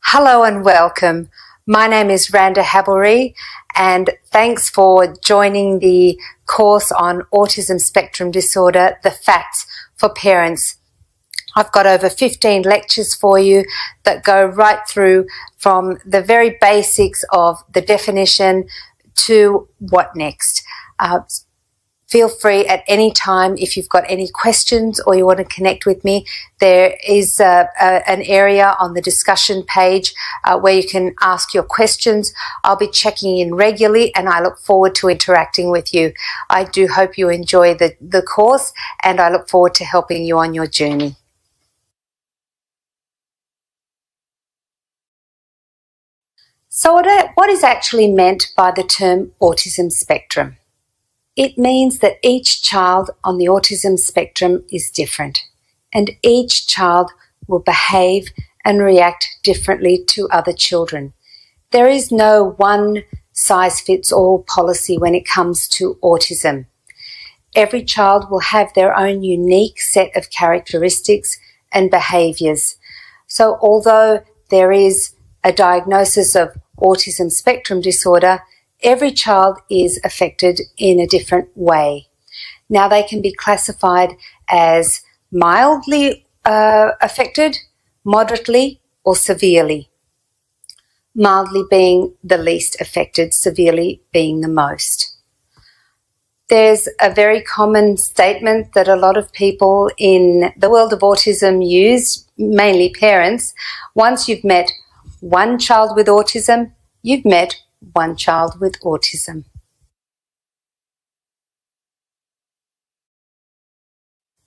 Hello and welcome. My name is Randa Habelrih, and thanks for joining the course on autism spectrum disorder, The Facts for Parents. I've got over 15 lectures for you that go right through from the very basics of the definition to what next. Feel free at any time if you've got any questions or you want to connect with me. There is an area on the discussion page where you can ask your questions. I'll be checking in regularly and I look forward to interacting with you. I do hope you enjoy the course, and I look forward to helping you on your journey. So what is actually meant by the term autism spectrum? It means that each child on the autism spectrum is different, and each child will behave and react differently to other children. There is no one-size-fits-all policy when it comes to autism. Every child will have their own unique set of characteristics and behaviours. So although there is a diagnosis of autism spectrum disorder, every child is affected in a different way. Now, they can be classified as mildly affected, moderately, or severely. Mildly being the least affected, severely being the most. There's a very common statement that a lot of people in the world of autism use, mainly parents. Once you've met one child with autism, you've met one child with autism.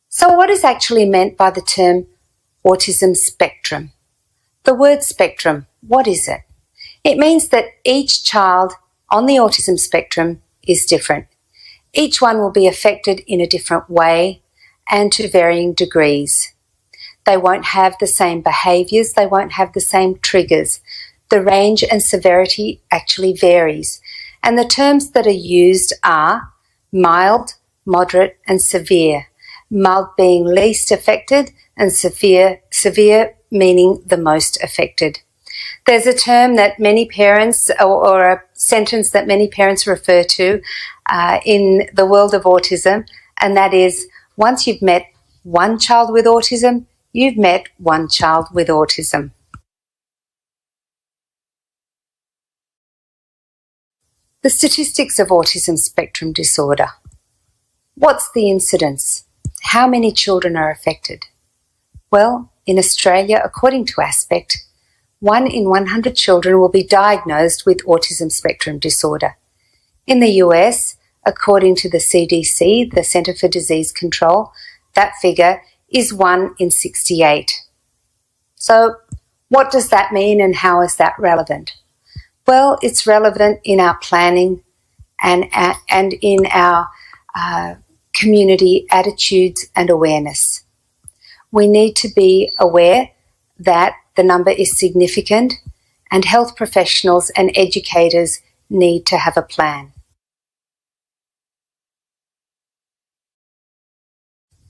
So what is actually meant by the term autism spectrum? The word spectrum, what is it? It means that each child on the autism spectrum is different. Each one will be affected in a different way and to varying degrees. They won't have the same behaviours, they won't have the same triggers. The range and severity actually varies, and the terms that are used are mild, moderate and severe. Mild being least affected and severe meaning the most affected. There's a term that many parents, or a sentence that many parents refer to in the world of autism, and that is, once you've met one child with autism, you've met one child with autism. The statistics of autism spectrum disorder. What's the incidence? How many children are affected? Well, in Australia, according to Aspect, 1 in 100 children will be diagnosed with autism spectrum disorder. In the US, according to the CDC, the Centre for Disease Control, that figure is 1 in 68. So what does that mean and how is that relevant? Well, it's relevant in our planning and in our community attitudes and awareness. We need to be aware that the number is significant, and health professionals and educators need to have a plan.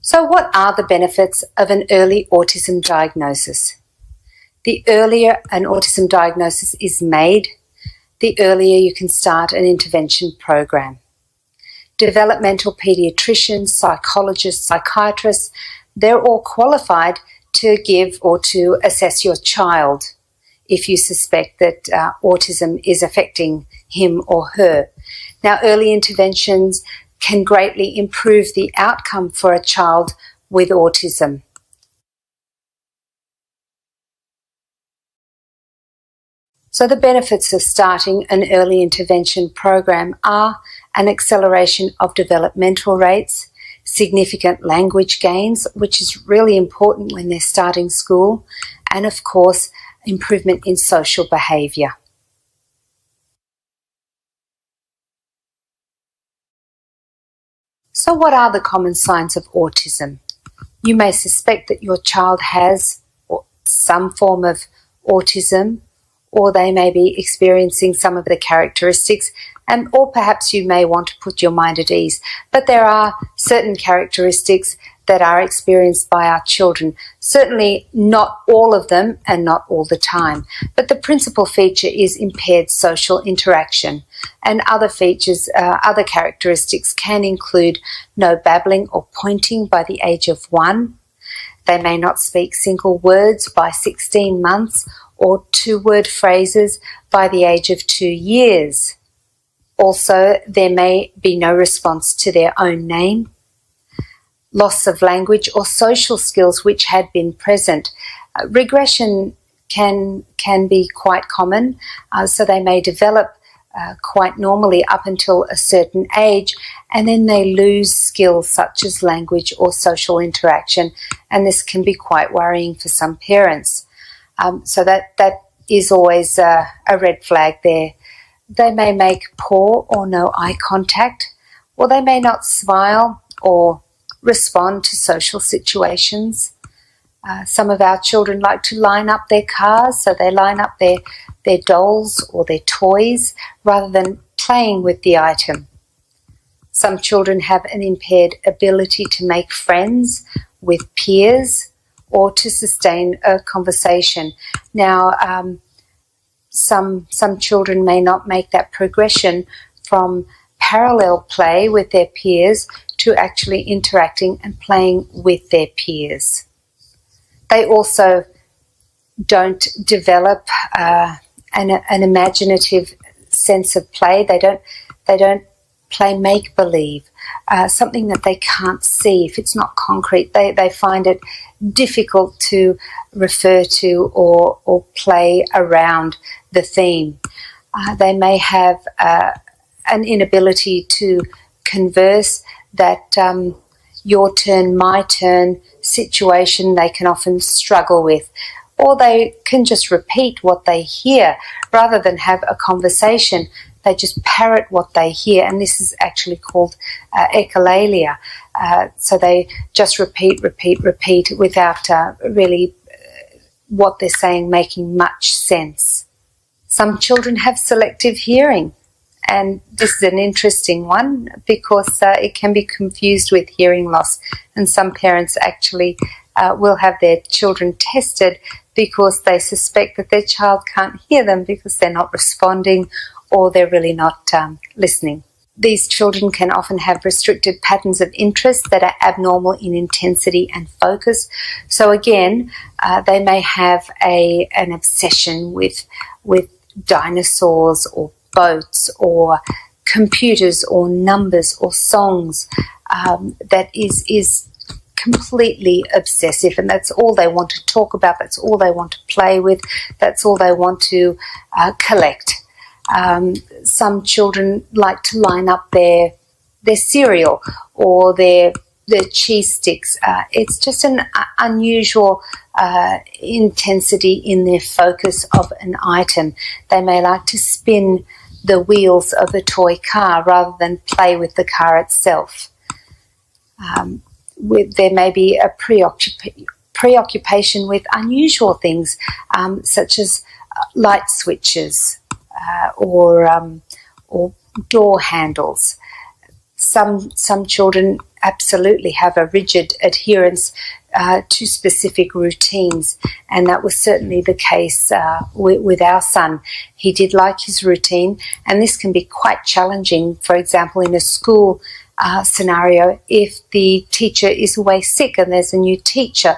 So what are the benefits of an early autism diagnosis? The earlier an autism diagnosis is made, the earlier you can start an intervention program. Developmental paediatricians, psychologists, psychiatrists, they're all qualified to give or to assess your child if you suspect that autism is affecting him or her. Now, early interventions can greatly improve the outcome for a child with autism. So the benefits of starting an early intervention program are an acceleration of developmental rates, significant language gains, which is really important when they're starting school, and of course, improvement in social behaviour. So what are the common signs of autism? You may suspect that your child has some form of autism, or they may be experiencing some of the characteristics, or perhaps you may want to put your mind at ease. But there are certain characteristics that are experienced by our children. Certainly not all of them and not all the time, but the principal feature is impaired social interaction, and other features, other characteristics can include no babbling or pointing by the age of 1. They may not speak single words by 16 months or 2-word phrases by the age of 2 years. Also, there may be no response to their own name, loss of language or social skills which had been present. Regression can be quite common, so they may develop quite normally up until a certain age, and then they lose skills such as language or social interaction, and this can be quite worrying for some parents. So that is always a red flag there. They may make poor or no eye contact, or they may not smile or respond to social situations. Some of our children like to line up their cars, so they line up their dolls or their toys rather than playing with the item. Some children have an impaired ability to make friends with peers or to sustain a conversation. Now, some children may not make that progression from parallel play with their peers to actually interacting and playing with their peers. They also don't develop an imaginative sense of play. They don't play make-believe, something that they can't see. If it's not concrete, they find it difficult to refer to or play around the theme. They may have an inability to converse, that your turn, my turn situation they can often struggle with. Or they can just repeat what they hear rather than have a conversation. They just parrot what they hear, and this is actually called echolalia. So they just repeat without really what they're saying making much sense. Some children have selective hearing, and this is an interesting one because it can be confused with hearing loss, and some parents actually will have their children tested because they suspect that their child can't hear them because they're not responding or they're really not listening. These children can often have restricted patterns of interest that are abnormal in intensity and focus. So again, they may have an obsession with dinosaurs or boats or computers or numbers or songs that is completely obsessive, and that's all they want to talk about, that's all they want to play with, that's all they want to collect. Some children like to line up their cereal or their cheese sticks. It's just an unusual intensity in their focus of an item. They may like to spin the wheels of a toy car rather than play with the car itself. There may be a preoccupation with unusual things, such as light switches or door handles. Some children absolutely have a rigid adherence to specific routines, and that was certainly the case with our son. He did like his routine, and this can be quite challenging, for example, in a school scenario, if the teacher is away sick and there's a new teacher,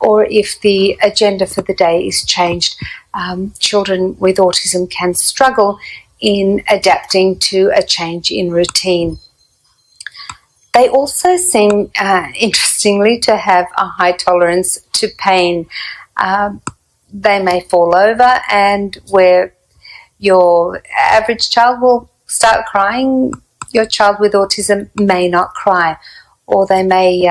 or if the agenda for the day is changed. Children with autism can struggle in adapting to a change in routine. They also seem, interestingly, to have a high tolerance to pain. They may fall over, and where your average child will start crying, your child with autism may not cry, or they may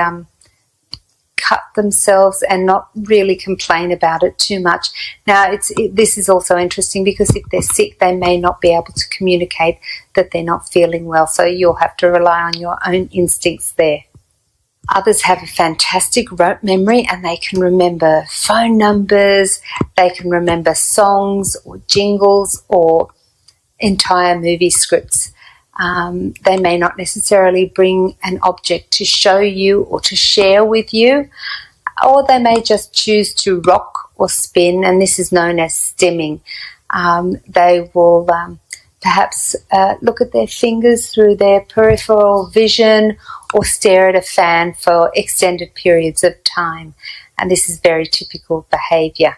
cut themselves and not really complain about it too much. Now, this is also interesting because if they're sick, they may not be able to communicate that they're not feeling well, so you'll have to rely on your own instincts there. Others have a fantastic rote memory, and they can remember phone numbers, they can remember songs or jingles or entire movie scripts. They may not necessarily bring an object to show you or to share with you, or they may just choose to rock or spin, and this is known as stimming. They will perhaps look at their fingers through their peripheral vision or stare at a fan for extended periods of time, and this is very typical behaviour.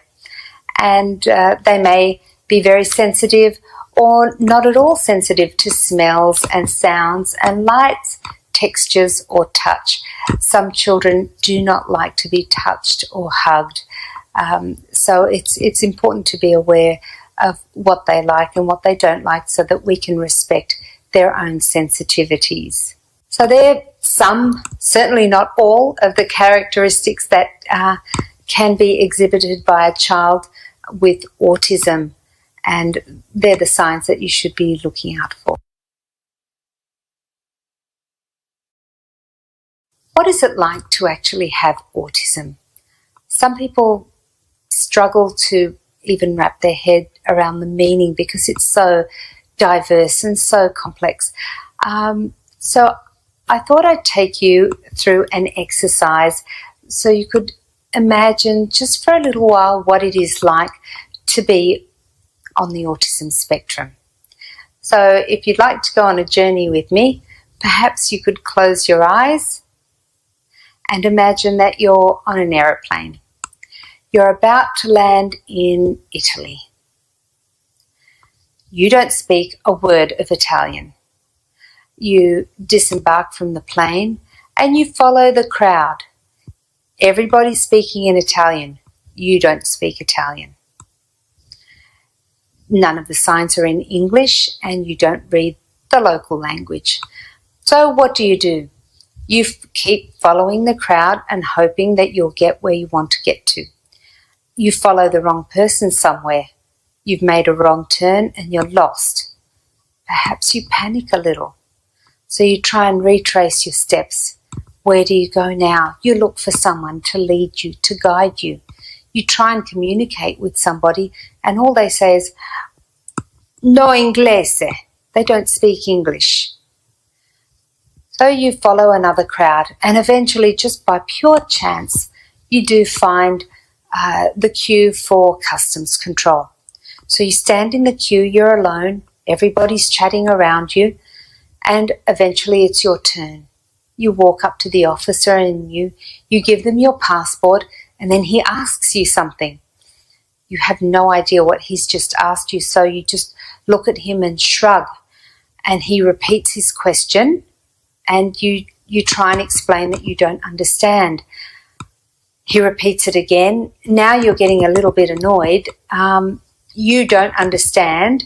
And they may be very sensitive or not at all sensitive to smells and sounds and lights, textures or touch. Some children do not like to be touched or hugged. So it's important to be aware of what they like and what they don't like so that we can respect their own sensitivities. So there are some, certainly not all, of the characteristics that can be exhibited by a child with autism, and they're the signs that you should be looking out for. What is it like to actually have autism? Some people struggle to even wrap their head around the meaning because it's so diverse and so complex. So I thought I'd take you through an exercise so you could imagine just for a little while what it is like to be on the autism spectrum. So if you'd like to go on a journey with me, perhaps you could close your eyes and imagine that you're on an aeroplane. You're about to land in Italy. You don't speak a word of Italian. You disembark from the plane and you follow the crowd. Everybody's speaking in Italian. You don't speak Italian. None of the signs are in English and you don't read the local language. So what do? You keep following the crowd and hoping that you'll get where you want to get to. You follow the wrong person somewhere. You've made a wrong turn and you're lost. Perhaps you panic a little. So you try and retrace your steps. Where do you go now? You look for someone to lead you, to guide you. You try and communicate with somebody and all they say is, no inglese. They don't speak English. So you follow another crowd and eventually, just by pure chance, you do find the queue for customs control. So you stand in the queue, you're alone, everybody's chatting around you, and eventually it's your turn. You walk up to the officer and you give them your passport, and then he asks you something. You have no idea what he's just asked you, so you just look at him and shrug, and he repeats his question, and you try and explain that you don't understand. He repeats it again. Now you're getting a little bit annoyed. You don't understand.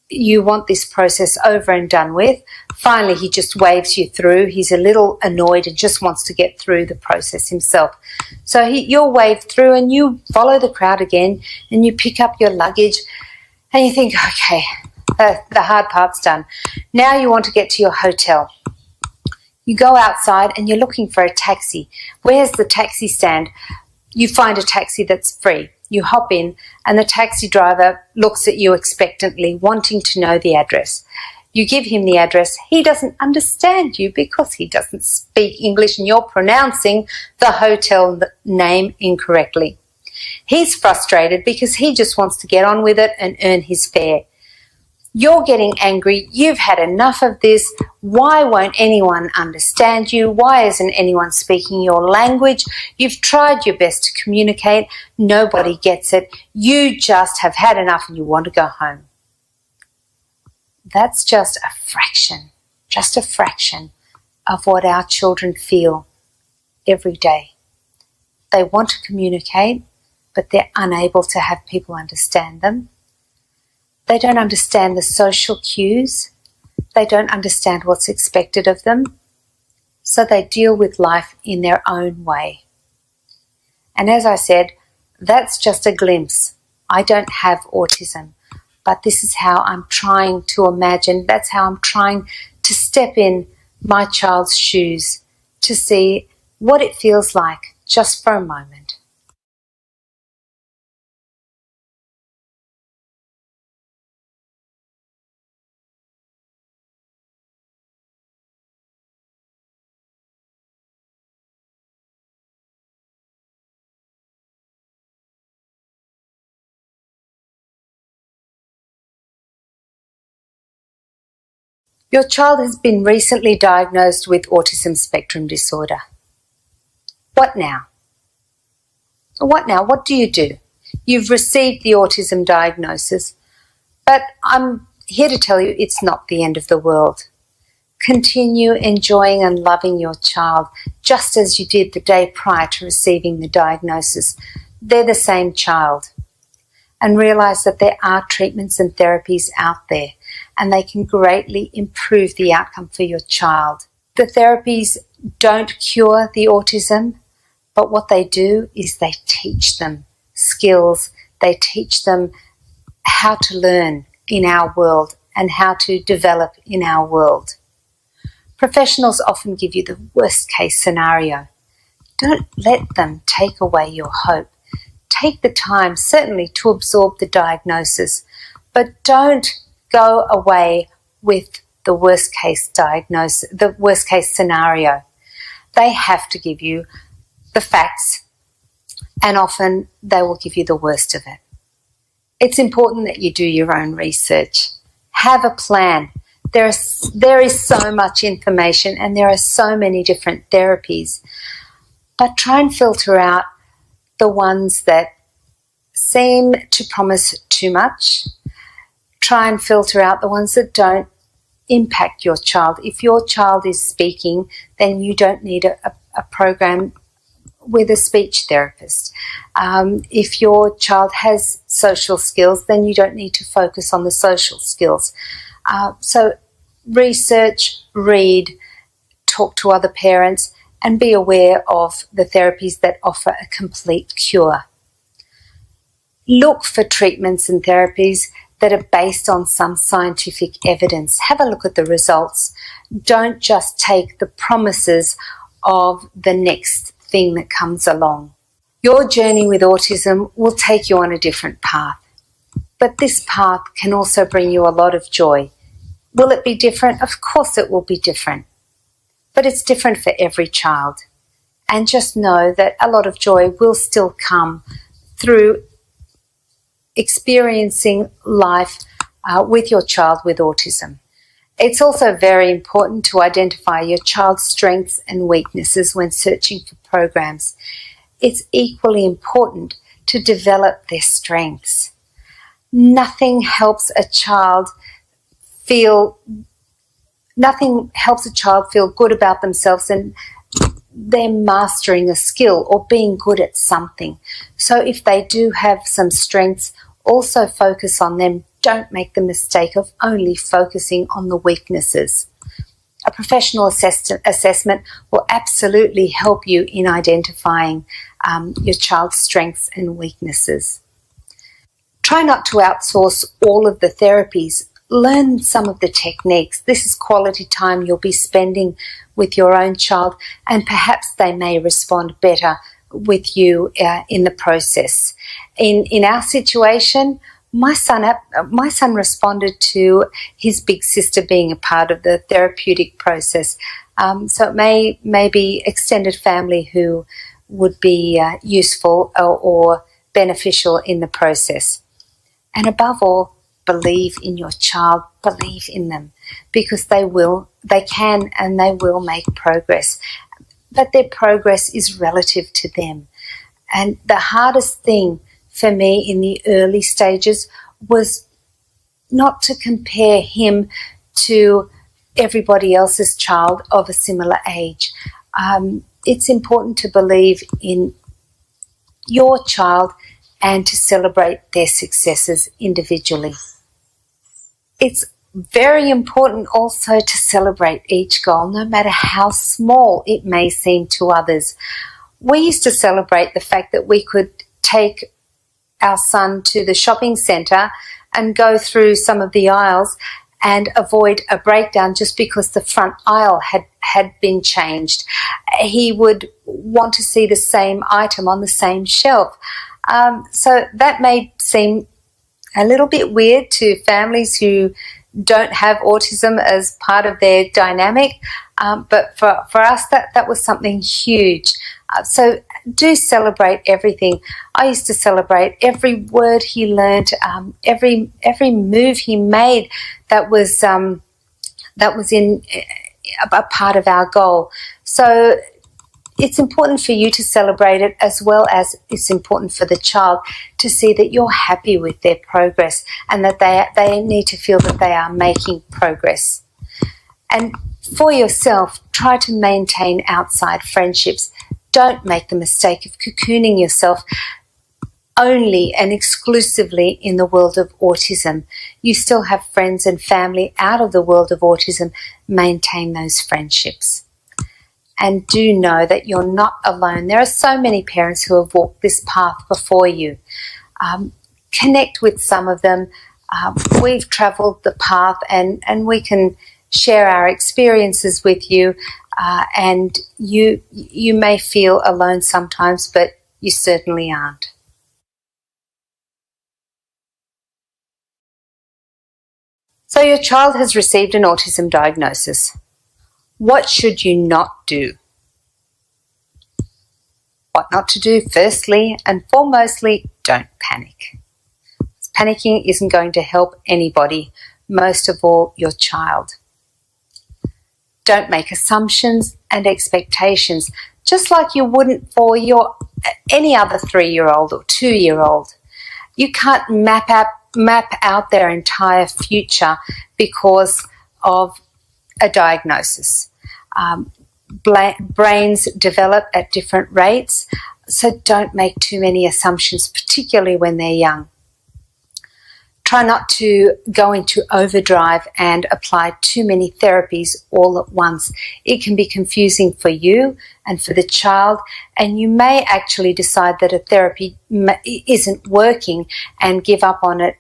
You want this process over and done with. Finally, he just waves you through. He's a little annoyed and just wants to get through the process himself. So you're waved through and you follow the crowd again and you pick up your luggage and you think, okay, the hard part's done. Now you want to get to your hotel. You go outside and you're looking for a taxi. Where's the taxi stand? You find a taxi that's free. You hop in and the taxi driver looks at you expectantly, wanting to know the address. You give him the address. He doesn't understand you because he doesn't speak English and you're pronouncing the hotel name incorrectly. He's frustrated because he just wants to get on with it and earn his fare. You're getting angry. You've had enough of this. Why won't anyone understand you? Why isn't anyone speaking your language? You've tried your best to communicate. Nobody gets it. You just have had enough and you want to go home. That's just a fraction of what our children feel every day. They want to communicate, but they're unable to have people understand them. They don't understand the social cues. They don't understand what's expected of them. So they deal with life in their own way. And as I said, that's just a glimpse. I don't have autism, but this is how I'm trying to imagine. That's how I'm trying to step in my child's shoes to see what it feels like just for a moment. Your child has been recently diagnosed with autism spectrum disorder. What now? What now? What do you do? You've received the autism diagnosis, but I'm here to tell you it's not the end of the world. Continue enjoying and loving your child just as you did the day prior to receiving the diagnosis. They're the same child. And realise that there are treatments and therapies out there, and they can greatly improve the outcome for your child. The therapies don't cure the autism, but what they do is they teach them skills. They teach them how to learn in our world and how to develop in our world. Professionals often give you the worst case scenario. Don't let them take away your hope. Take the time, certainly, to absorb the diagnosis, but don't go away with the worst case diagnosis, the worst case scenario. They have to give you the facts, and often they will give you the worst of it. It's important that you do your own research. Have a plan. There is so much information and there are so many different therapies, but try and filter out the ones that seem to promise too much. Try and filter out the ones that don't impact your child. If your child is speaking, then you don't need a program with a speech therapist. If your child has social skills, then you don't need to focus on the social skills. So research, read, talk to other parents, and be aware of the therapies that offer a complete cure. Look for treatments and therapies that are based on some scientific evidence. Have a look at the results. Don't just take the promises of the next thing that comes along. Your journey with autism will take you on a different path, but this path can also bring you a lot of joy. Will it be different? Of course it will be different, but it's different for every child. And just know that a lot of joy will still come through experiencing life with your child with autism. It's also very important to identify your child's strengths and weaknesses when searching for programs. It's equally important to develop their strengths. Nothing helps a child feel good about themselves and they're mastering a skill or being good at something. So if they do have some strengths, also focus on them. Don't make the mistake of only focusing on the weaknesses. A professional assessment will absolutely help you in identifying your child's strengths and weaknesses. Try not to outsource all of the therapies. Learn some of the techniques. This is quality time you'll be spending with your own child, and perhaps they may respond better with you in the process. In our situation, my son responded to his big sister being a part of the therapeutic process. So it may be extended family who would be useful or beneficial in the process. And above all, believe in your child, believe in them, because they can and they will make progress. But their progress is relative to them. And the hardest thing for me in the early stages was not to compare him to everybody else's child of a similar age. It's important to believe in your child and to celebrate their successes individually. It's very important also to celebrate each goal, no matter how small it may seem to others. We used to celebrate the fact that we could take our son to the shopping centre and go through some of the aisles and avoid a breakdown just because the front aisle had been changed. He would want to see the same item on the same shelf. So that may seem a little bit weird to families who don't have autism as part of their dynamic, but for us that was something huge. So do celebrate everything. I used to celebrate every word he learned, every move he made that was that was in a part of our goal. So it's important for you to celebrate it, as well as it's important for the child to see that you're happy with their progress and that they need to feel that they are making progress. And for yourself, try to maintain outside friendships. Don't make the mistake of cocooning yourself only and exclusively in the world of autism. You still have friends and family out of the world of autism. Maintain those friendships. And do know that you're not alone. There are so many parents who have walked this path before you. Connect with some of them. We've travelled the path, and we can share our experiences with you. And you may feel alone sometimes, but you certainly aren't. So your child has received an autism diagnosis. What should you not do? What not to do? Firstly and foremostly, don't panic. Panicking isn't going to help anybody, most of all your child. Don't make assumptions and expectations, just like you wouldn't for any other 3-year-old or 2-year-old. You can't map out their entire future because of a diagnosis. Brains develop at different rates, so don't make too many assumptions, particularly when they're young. Try not to go into overdrive and apply too many therapies all at once. It can be confusing for you and for the child, and you may actually decide that a therapy isn't working and give up on it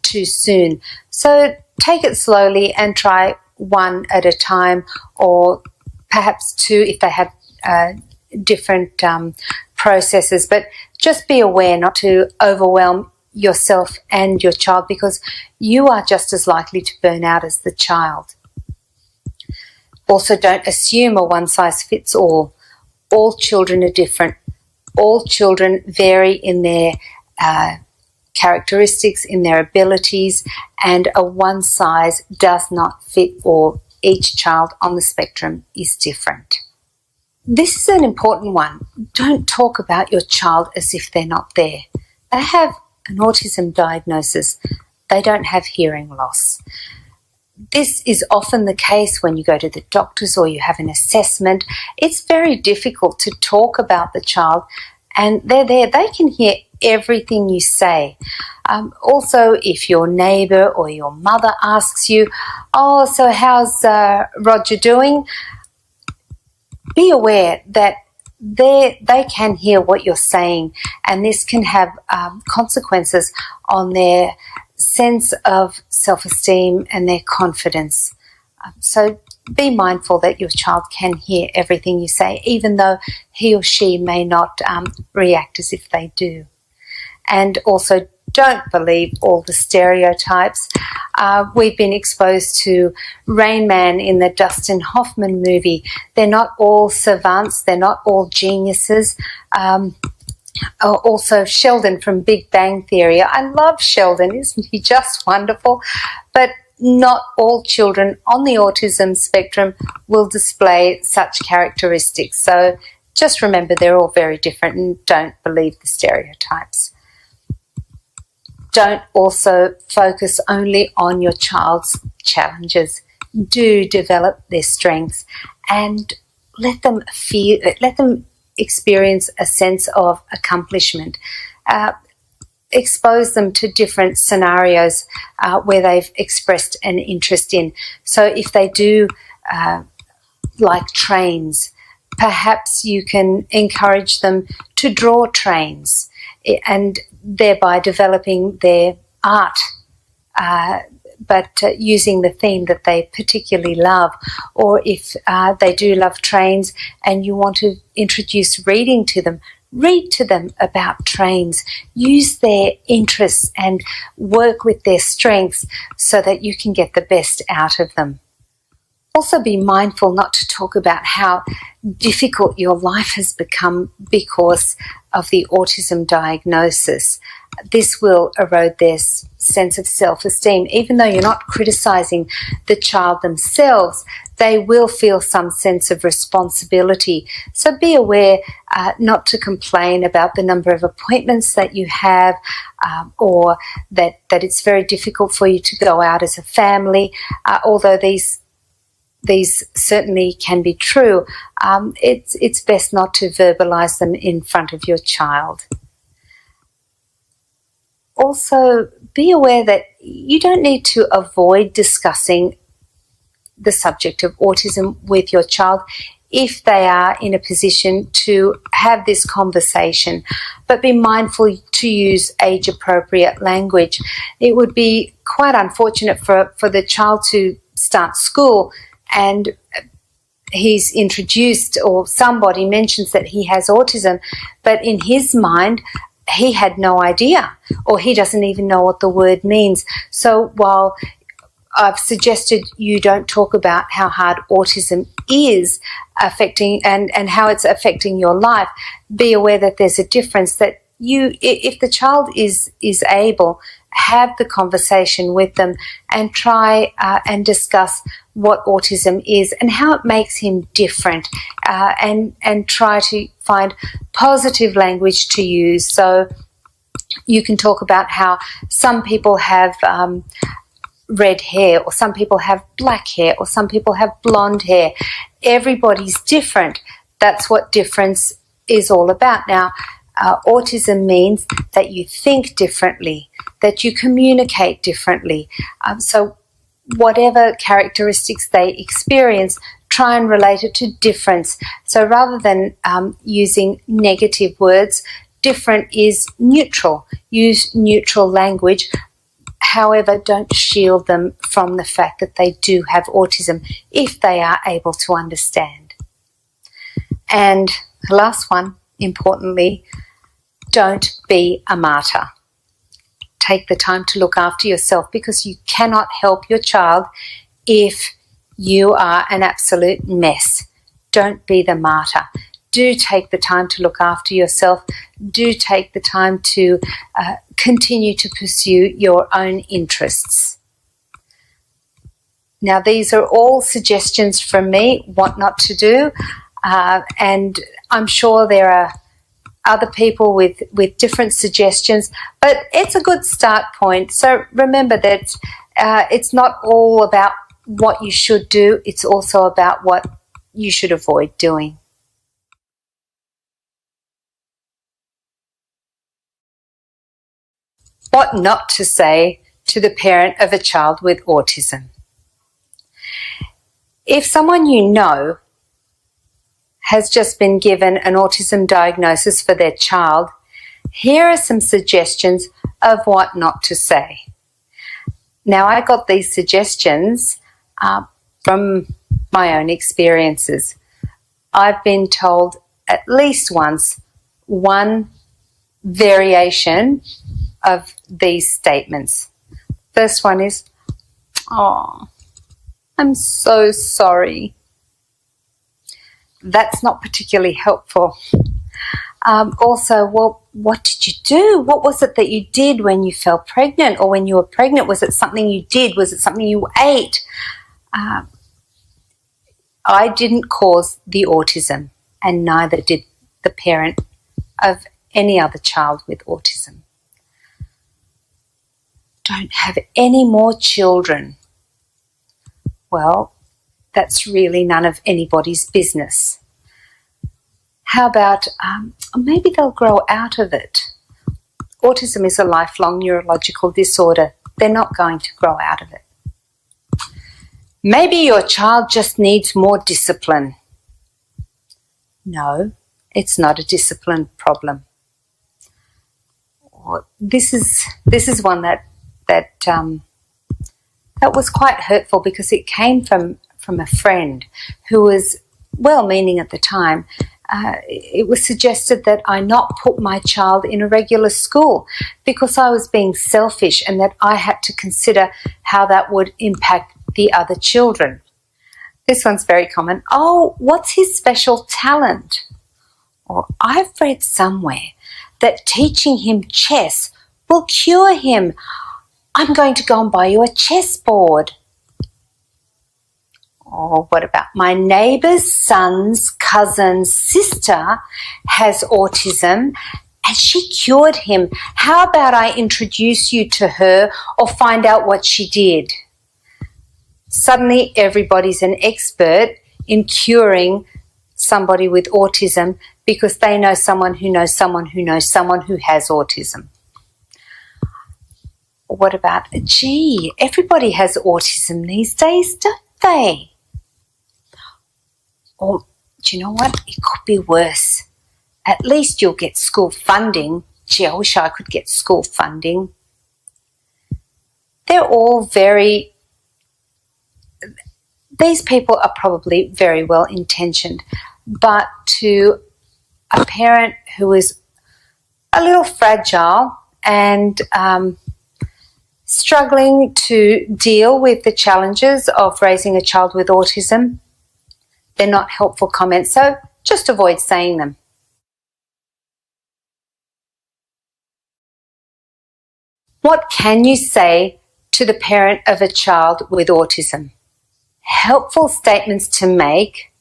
too soon. So take it slowly and try one at a time, or perhaps two if they have different processes. But just be aware not to overwhelm yourself and your child, because you are just as likely to burn out as the child. Also, don't assume a one-size-fits-all. All children are different. All children vary in their characteristics, in their abilities, and a one size does not fit all. Each child on the spectrum is different. This is an important one. Don't talk about your child as if they're not there. They have an autism diagnosis. They don't have hearing loss. This is often the case when you go to the doctors or you have an assessment. It's very difficult to talk about the child, and they're there. They can hear everything you say. Also, if your neighbour or your mother asks you, "Oh, so how's Roger doing?" be aware that they can hear what you're saying, and this can have consequences on their sense of self-esteem and their confidence. So be mindful that your child can hear everything you say, even though he or she may not react as if they do. And also, don't believe all the stereotypes. We've been exposed to Rain Man in the Dustin Hoffman movie. They're not all savants. They're not all geniuses. Also, Sheldon from Big Bang Theory. I love Sheldon. Isn't he just wonderful? But not all children on the autism spectrum will display such characteristics. So just remember they're all very different, and don't believe the stereotypes. Don't also focus only on your child's challenges. Do develop their strengths and let them experience a sense of accomplishment. Expose them to different scenarios where they've expressed an interest in. So if they do like trains, perhaps you can encourage them to draw trains, and thereby developing their art, but using the theme that they particularly love. Or if they do love trains and you want to introduce reading to them, read to them about trains. Use their interests and work with their strengths so that you can get the best out of them. Also, be mindful not to talk about how difficult your life has become because of the autism diagnosis. this will erode their sense of self-esteem. Even though you're not criticising the child themselves, they will feel some sense of responsibility. So be aware not to complain about the number of appointments that you have, or that it's very difficult for you to go out as a family. Although these certainly can be true, it's best not to verbalise them in front of your child. Also, be aware that you don't need to avoid discussing the subject of autism with your child if they are in a position to have this conversation, but be mindful to use age-appropriate language. It would be quite unfortunate for the child to start school and he's introduced, or somebody mentions that he has autism, but in his mind he had no idea, or he doesn't even know what the word means. So while I've suggested you don't talk about how hard autism is affecting and how it's affecting your life, be aware that there's a difference, that if the child is able, have the conversation with them and try and discuss what autism is and how it makes him different, and try to find positive language to use. So you can talk about how some people have red hair, or some people have black hair, or some people have blonde hair. Everybody's different. That's what difference is all about. Now, autism means that you think differently, that you communicate differently. So whatever characteristics they experience, try and relate it to difference. So rather than using negative words, different is neutral. Use neutral language. However, don't shield them from the fact that they do have autism if they are able to understand. And the last one, importantly, don't be a martyr. Take the time to look after yourself, because you cannot help your child if you are an absolute mess. Don't be the martyr. Do take the time to look after yourself. Do take the time to continue to pursue your own interests. Now, these are all suggestions from me, what not to do, and I'm sure there are other people with different suggestions, but it's a good start point. So remember that it's not all about what you should do, it's also about what you should avoid doing. What not to say to the parent of a child with autism. If someone you know has just been given an autism diagnosis for their child, here are some suggestions of what not to say. Now, I got these suggestions from my own experiences. I've been told at least once one variation of these statements. First one is, "Oh, I'm so sorry." That's not particularly helpful. Also, well, what did you do? What was it that you did when you fell pregnant, or when you were pregnant? Was it something you did? Was it something you ate? I didn't cause the autism, and neither did the parent of any other child with autism. Don't have any more children. Well, that's really none of anybody's business. How about maybe they'll grow out of it? Autism is a lifelong neurological disorder. They're not going to grow out of it. Maybe your child just needs more discipline. No, it's not a discipline problem. This is one that was quite hurtful, because it came from a friend who was well-meaning at the time. It was suggested that I not put my child in a regular school because I was being selfish, and that I had to consider how that would impact the other children. This one's very common. "Oh, what's his special talent?" Or, "I've read somewhere that teaching him chess will cure him. I'm going to go and buy you a chessboard. Or what about my neighbour's son's cousin's sister has autism and she cured him. How about I introduce you to her or find out what she did? Suddenly everybody's an expert in curing somebody with autism because they know someone who knows someone who knows someone who has autism. What about, gee, everybody has autism these days, don't they? Or, do you know what? It could be worse. At least you'll get school funding. Gee, I wish I could get school funding. They're all these people are probably very well intentioned, but to a parent who is a little fragile and struggling to deal with the challenges of raising a child with autism, they're not helpful comments, so just avoid saying them. What can you say to the parent of a child with autism? Helpful statements to make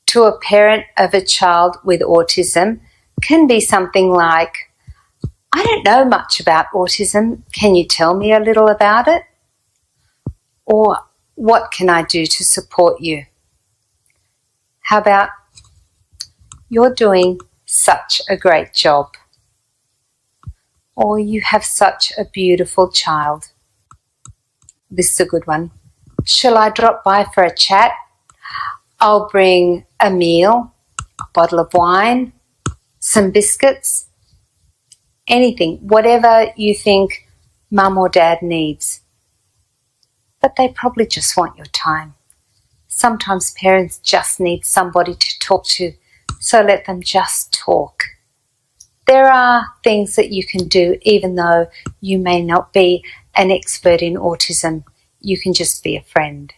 to a parent of a child with autism can be something like, I don't know much about autism. Can you tell me a little about it? Or what can I do to support you? How about, you're doing such a great job. Or you have such a beautiful child. This is a good one. Shall I drop by for a chat? I'll bring a meal, a bottle of wine, some biscuits, anything, whatever you think mum or dad needs. But they probably just want your time. Sometimes parents just need somebody to talk to, so let them just talk. There are things that you can do even though you may not be an expert in autism. You can just be a friend.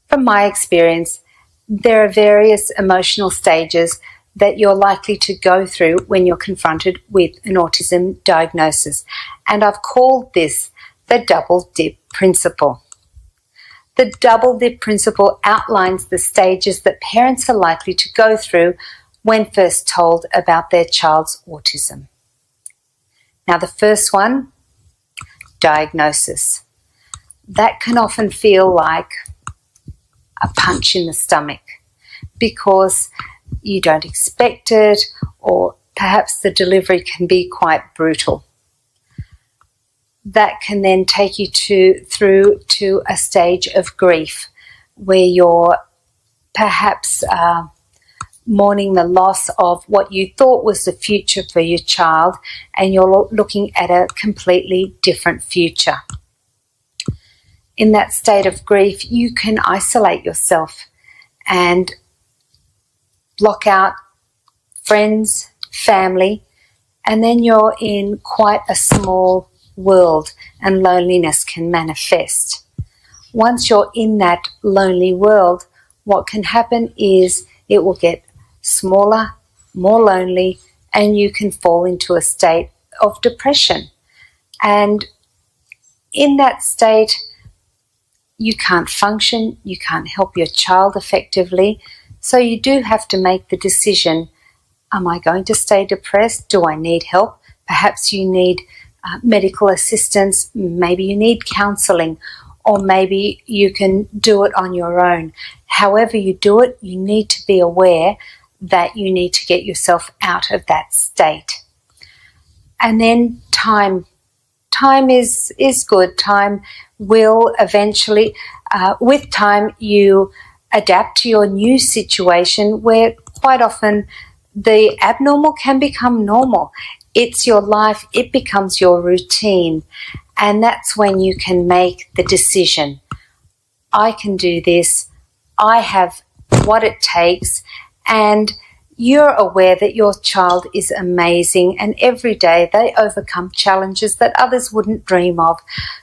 From my experience, there are various emotional stages that you're likely to go through when you're confronted with an autism diagnosis, and I've called this the double dip principle. The double dip principle outlines the stages that parents are likely to go through when first told about their child's autism. Now, the first one, diagnosis. That can often feel like a punch in the stomach because you don't expect it, or perhaps the delivery can be quite brutal. That can then take you through to a stage of grief where you're perhaps mourning the loss of what you thought was the future for your child, and you're looking at a completely different future. In that state of grief, you can isolate yourself and block out friends, family, and then you're in quite a small world and loneliness can manifest. Once you're in that lonely world, what can happen is it will get smaller, more lonely, and you can fall into a state of depression. And in that state, you can't function, you can't help your child effectively, so you do have to make the decision, am I going to stay depressed? Do I need help? Perhaps you need medical assistance, maybe you need counselling, or maybe you can do it on your own. However you do it, you need to be aware that you need to get yourself out of that state. And then time. Time is good. Time will eventually, with time, you adapt to your new situation where quite often the abnormal can become normal. It's your life, it becomes your routine, and that's when you can make the decision. I can do this, I have what it takes, and you're aware that your child is amazing, and every day they overcome challenges that others wouldn't dream of.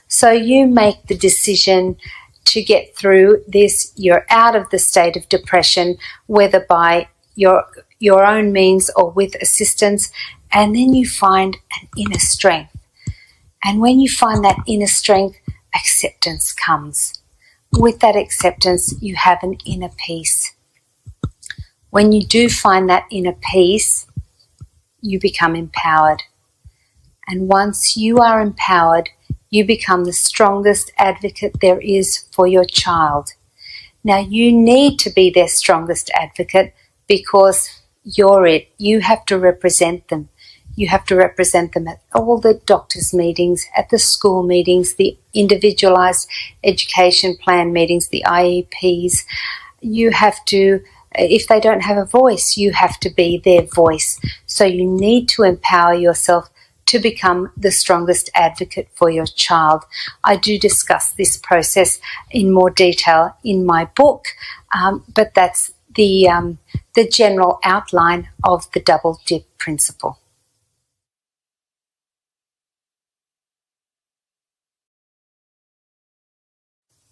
So you make the decision to get through this. You're out of the state of depression, whether by your your own means or with assistance, and then you find an inner strength. And when you find that inner strength, acceptance comes. With that acceptance, you have an inner peace. When you do find that inner peace, you become empowered. And once you are empowered, you become the strongest advocate there is for your child. Now, you need to be their strongest advocate because you're it. You have to represent them. You have to represent them at all the doctors' meetings, at the school meetings, the individualised education plan meetings, the IEPs. You have to, if they don't have a voice, you have to be their voice. So you need to empower yourself to become the strongest advocate for your child. I do discuss this process in more detail in my book, but that's the general outline of the double dip principle.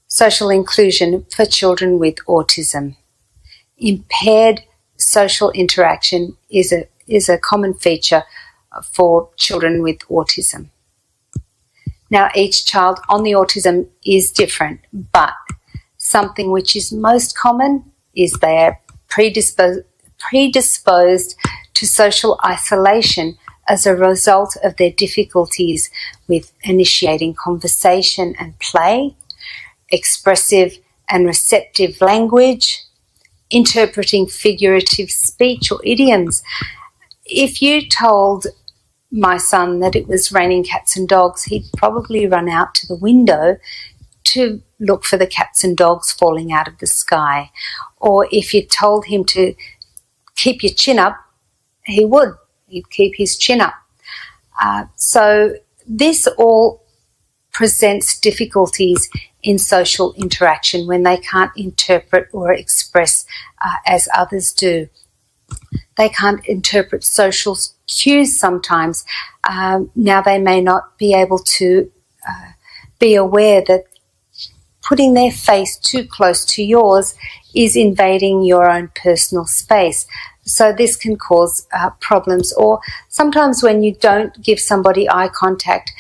Social inclusion for children with autism. Impaired social interaction is a common feature for children with autism. Now, each child on the autism is different, but something which is most common is they are predisposed to social isolation as a result of their difficulties with initiating conversation and play, expressive and receptive language, interpreting figurative speech or idioms. If you told my son that it was raining cats and dogs, he'd probably run out to the window to look for the cats and dogs falling out of the sky. Or if you told him to keep your chin up, he would. He'd keep his chin up. So this all presents difficulties in social interaction when they can't interpret or express as others do. They can't interpret social cues sometimes. Now they may not be able to be aware that putting their face too close to yours is invading your own personal space. So this can cause problems. Or sometimes when you don't give somebody eye contact,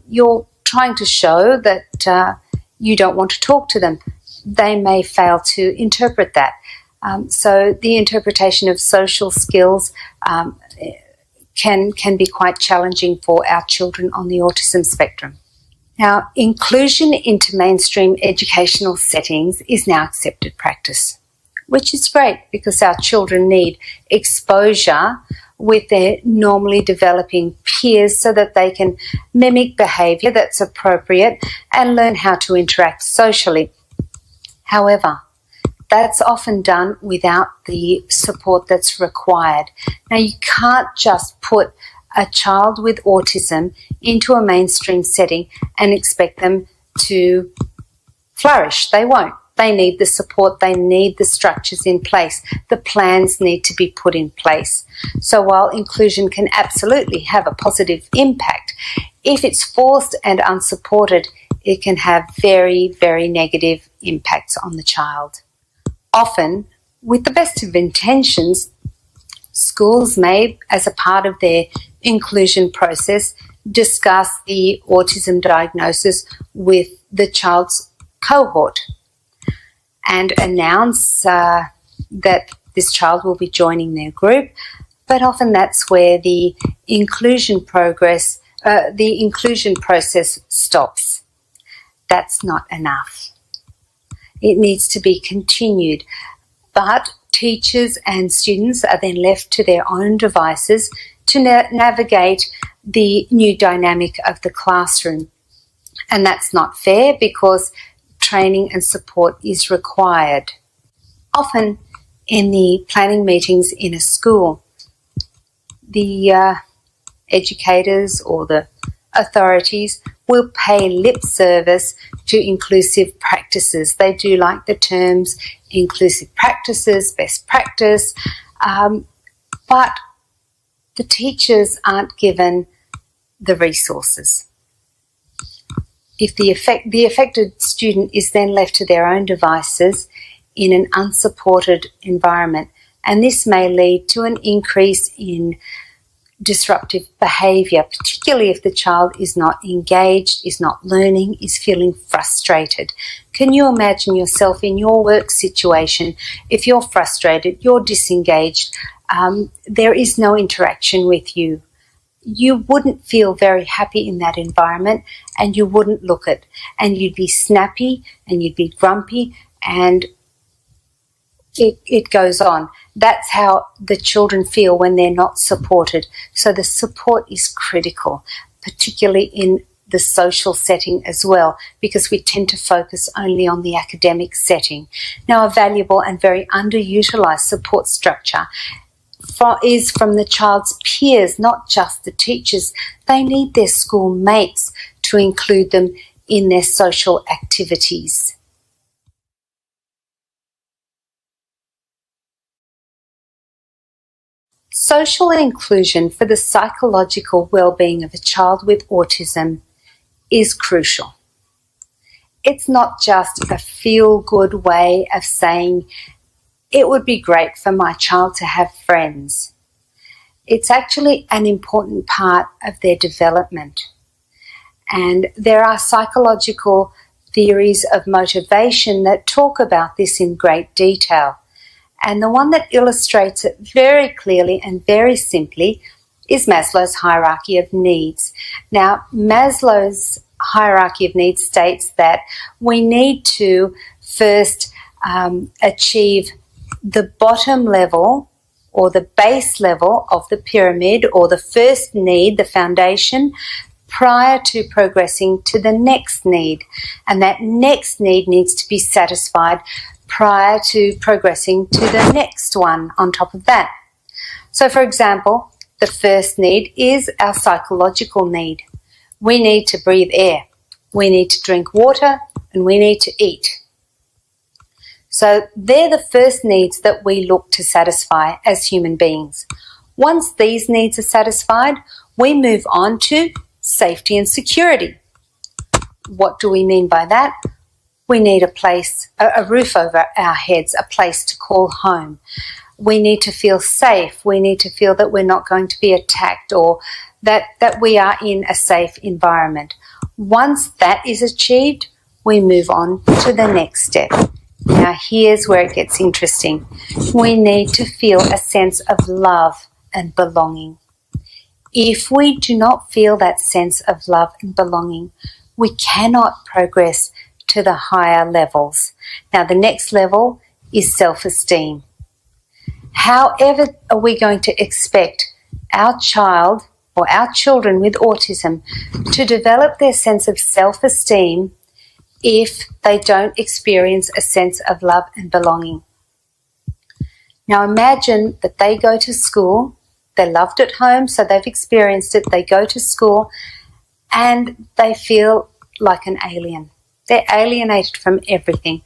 you're trying to show that you don't want to talk to them. They may fail to interpret that. So the interpretation of social skills can be quite challenging for our children on the autism spectrum. Now, inclusion into mainstream educational settings is now accepted practice, which is great because our children need exposure with their normally developing peers so that they can mimic behaviour that's appropriate and learn how to interact socially. However, that's often done without the support that's required. Now, you can't just put a child with autism into a mainstream setting and expect them to flourish. They won't. They need the support. They need the structures in place. The plans need to be put in place. So while inclusion can absolutely have a positive impact, if it's forced and unsupported, it can have very, very negative impacts on the child. Often, with the best of intentions, schools may, as a part of their inclusion process, discuss the autism diagnosis with the child's cohort and announce that this child will be joining their group. But often that's where the inclusion process stops. That's not enough. It needs to be continued. But teachers and students are then left to their own devices to navigate the new dynamic of the classroom. And that's not fair because training and support is required. Often in the planning meetings in a school, the educators or the authorities will pay lip service to inclusive practices. They do like the terms inclusive practices, best practice, but the teachers aren't given the resources. If the affected student is then left to their own devices in an unsupported environment and this may lead to an increase in disruptive behaviour, particularly if the child is not engaged, is not learning, is feeling frustrated. Can you imagine yourself in your work situation? If you're frustrated, you're disengaged, there is no interaction with you. You wouldn't feel very happy in that environment, and you wouldn't look it, and you'd be snappy and you'd be grumpy, and it goes on. That's how the children feel when they're not supported. So the support is critical, particularly in the social setting as well, because we tend to focus only on the academic setting. Now, a valuable and very underutilised support structure is from the child's peers, not just the teachers. They need their school mates to include them in their social activities. Social inclusion for the psychological well-being of a child with autism is crucial. It's not just a feel-good way of saying, it would be great for my child to have friends. It's actually an important part of their development. And there are psychological theories of motivation that talk about this in great detail. And the one that illustrates it very clearly and very simply is Maslow's hierarchy of needs. Now, Maslow's hierarchy of needs states that we need to first achieve the bottom level or the base level of the pyramid, or the first need, the foundation, prior to progressing to the next need. And that next need needs to be satisfied prior to progressing to the next one on top of that. So, for example, the first need is our psychological need. We need to breathe air, we need to drink water, and we need to eat. So they're the first needs that we look to satisfy as human beings. Once these needs are satisfied, we move on to safety and security. What do we mean by that? We need a place, a roof over our heads, a place to call home. We need to feel safe. We need to feel that we're not going to be attacked, or that we are in a safe environment. Once that is achieved, we move on to the next step. Now, here's where it gets interesting. We need to feel a sense of love and belonging. If we do not feel that sense of love and belonging, we cannot progress to the higher levels. Now, the next level is self-esteem. However are we going to expect our child or our children with autism to develop their sense of self-esteem if they don't experience a sense of love and belonging? Now, imagine that they go to school, they're loved at home, so they've experienced it, they go to school and they feel like an alien. They're alienated from everything.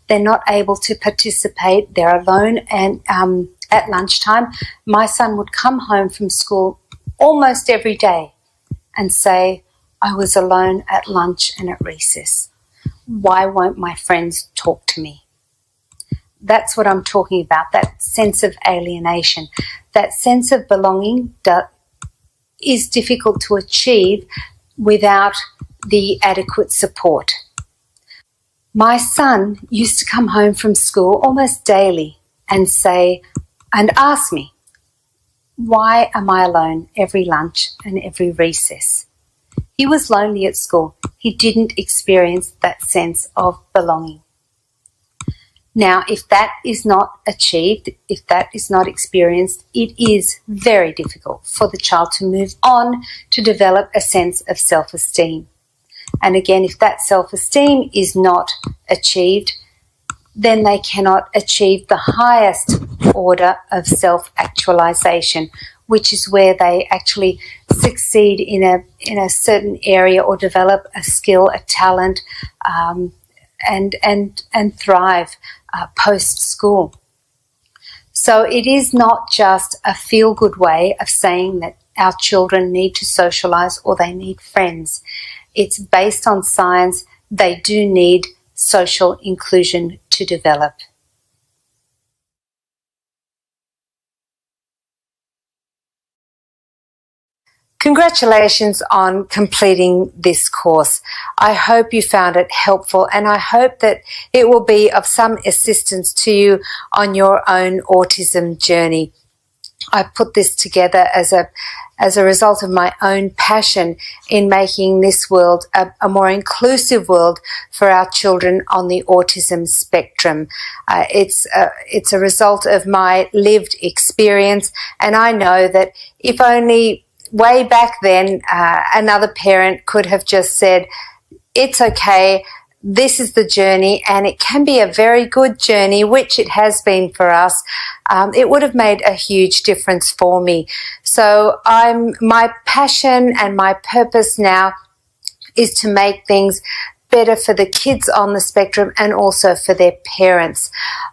They're not able to participate. They're alone. And at lunchtime, my son would come home from school almost every day and say, I was alone at lunch and at recess. Why won't my friends talk to me? That's what I'm talking about, that sense of alienation. That sense of belonging is difficult to achieve without the adequate support. My son used to come home from school almost daily and ask me, why am I alone every lunch and every recess? He was lonely at school. He didn't experience that sense of belonging. Now, if that is not achieved, if that is not experienced, it is very difficult for the child to move on to develop a sense of self-esteem. And again, if that self-esteem is not achieved, then they cannot achieve the highest order of self-actualization, which is where they actually succeed in a certain area or develop a skill, a talent, and thrive post-school. So it is not just a feel-good way of saying that our children need to socialize or they need friends. It's based on science. They do need social inclusion to develop. Congratulations on completing this course. I hope you found it helpful, and I hope that it will be of some assistance to you on your own autism journey. I put this together as a result of my own passion in making this world a more inclusive world for our children on the autism spectrum. It's a result of my lived experience, and I know that if only way back then another parent could have just said, it's okay, this is the journey, and it can be a very good journey, which it has been for us. It would have made a huge difference for me. So my passion and my purpose now is to make things better for the kids on the spectrum and also for their parents.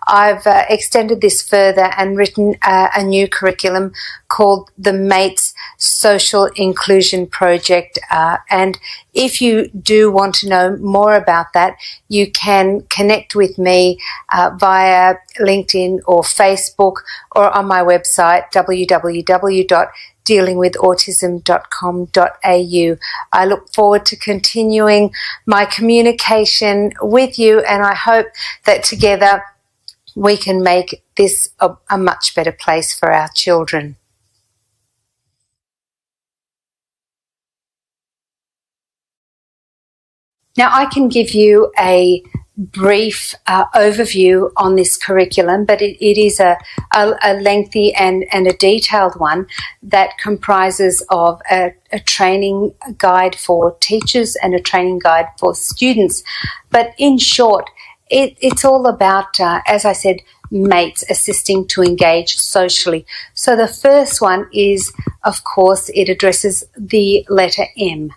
I've extended this further and written a new curriculum called the MATES Social Inclusion Project. And if you do want to know more about that, you can connect with me via LinkedIn or Facebook or on my website, www.dealingwithautism.com.au. I look forward to continuing my communication with you, and I hope that together we can make this a much better place for our children. Now, I can give you a brief overview on this curriculum, but it is a lengthy and a detailed one that comprises of a training guide for teachers and a training guide for students. But in short, it's all about, as I said, mates assisting to engage socially. So the first one is, of course, it addresses the letter M.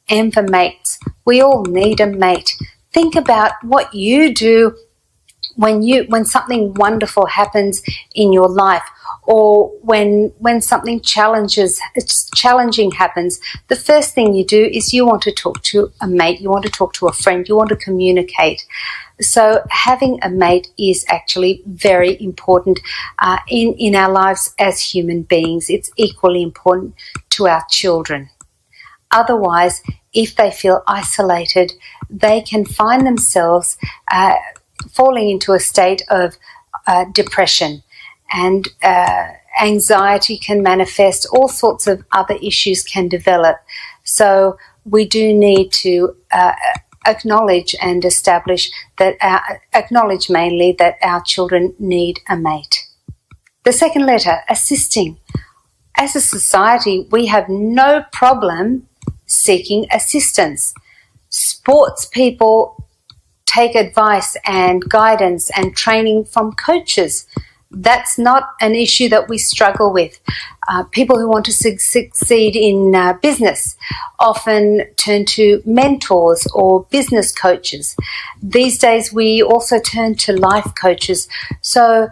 M for mates. We all need a mate. Think about what you do when something wonderful happens in your life, or when something challenging happens. The first thing you do is you want to talk to a mate, you want to talk to a friend, you want to communicate. So having a mate is actually very important in our lives as human beings. It's equally important to our children. Otherwise, if they feel isolated, they can find themselves falling into a state of depression, and anxiety can manifest. All sorts of other issues can develop. So we do need to acknowledge and establish that, acknowledge mainly that our children need a mate. The second letter, assisting. As a society, we have no problem seeking assistance. Sports people take advice and guidance and training from coaches. That's not an issue that we struggle with. People who want to succeed in business often turn to mentors or business coaches. These days we also turn to life coaches. So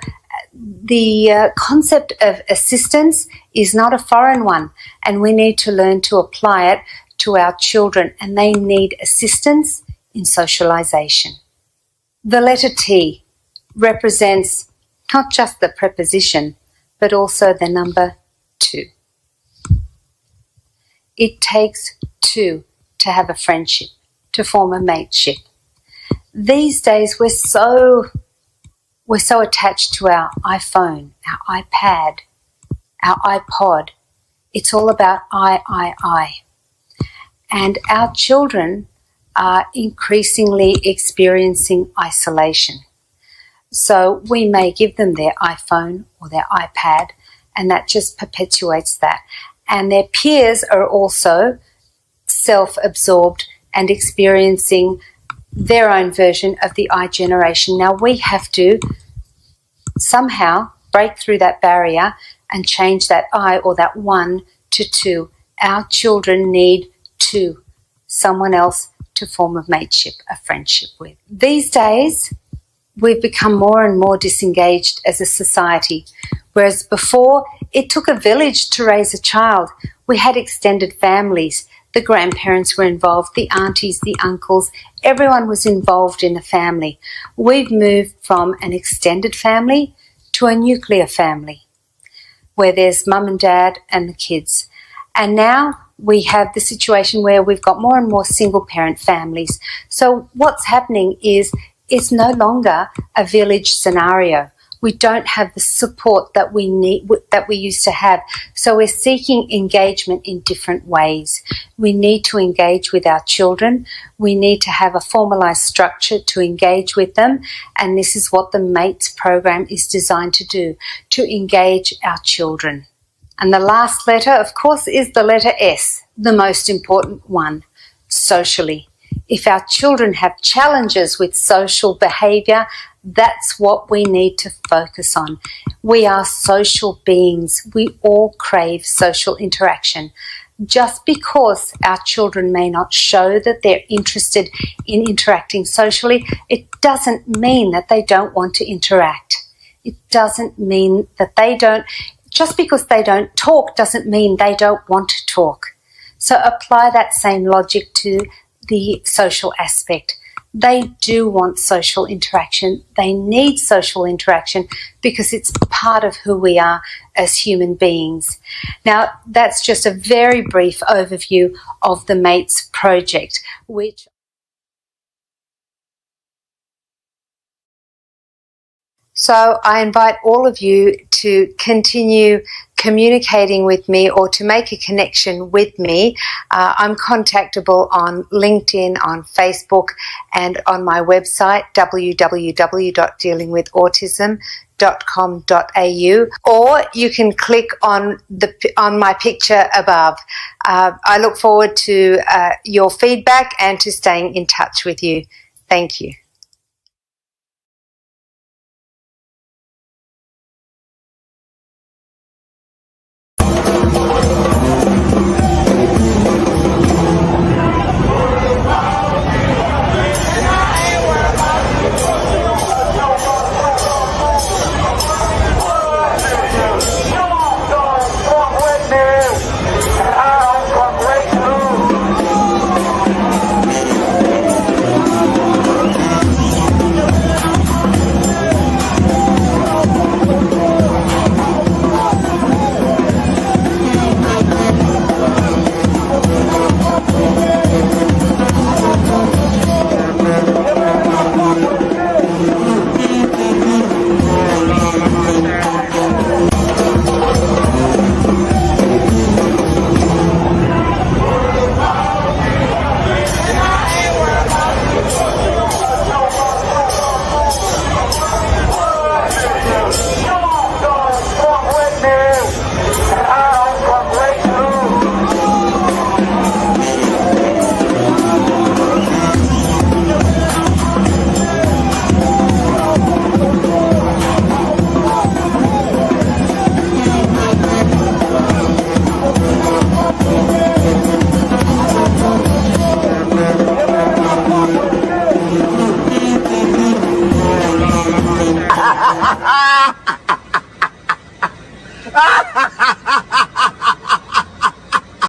the concept of assistance is not a foreign one, and we need to learn to apply it to our children, and they need assistance in socialization. The letter T represents not just the preposition, but also the number 2. It takes 2 to have a friendship, to form a mateship. These days we're so attached to our iPhone, our iPad, our iPod. It's all about I. And our children are increasingly experiencing isolation. So we may give them their iPhone or their iPad, and that just perpetuates that. And their peers are also self-absorbed and experiencing their own version of the I generation. Now we have to somehow break through that barrier and change that I or that 1 to 2. Our children need 2, someone else to form a mateship, a friendship with. These days, we've become more and more disengaged as a society, whereas before it took a village to raise a child. We had extended families. The grandparents were involved, the aunties, the uncles, everyone was involved in the family. We've moved from an extended family to a nuclear family, where there's mum and dad and the kids. And now we have the situation where we've got more and more single parent families. So what's happening is it's no longer a village scenario. We don't have the support that we need, that we used to have. So we're seeking engagement in different ways. We need to engage with our children. We need to have a formalised structure to engage with them. And this is what the MATES program is designed to do, to engage our children. And the last letter, of course, is the letter S, the most important one, socially. If our children have challenges with social behaviour, that's what we need to focus on. We are social beings. We all crave social interaction. Just because our children may not show that they're interested in interacting socially, it doesn't mean that they don't want to interact. It doesn't mean that they don't, just because they don't talk doesn't mean they don't want to talk. So apply that same logic to the social aspect. They do want social interaction. They need social interaction because it's part of who we are as human beings. Now, that's just a very brief overview of the MATES project, which So I invite all of you to continue communicating with me or to make a connection with me. I'm contactable on LinkedIn, on Facebook, and on my website, www.dealingwithautism.com.au, or you can click on my picture above. I look forward to your feedback and to staying in touch with you. Thank you.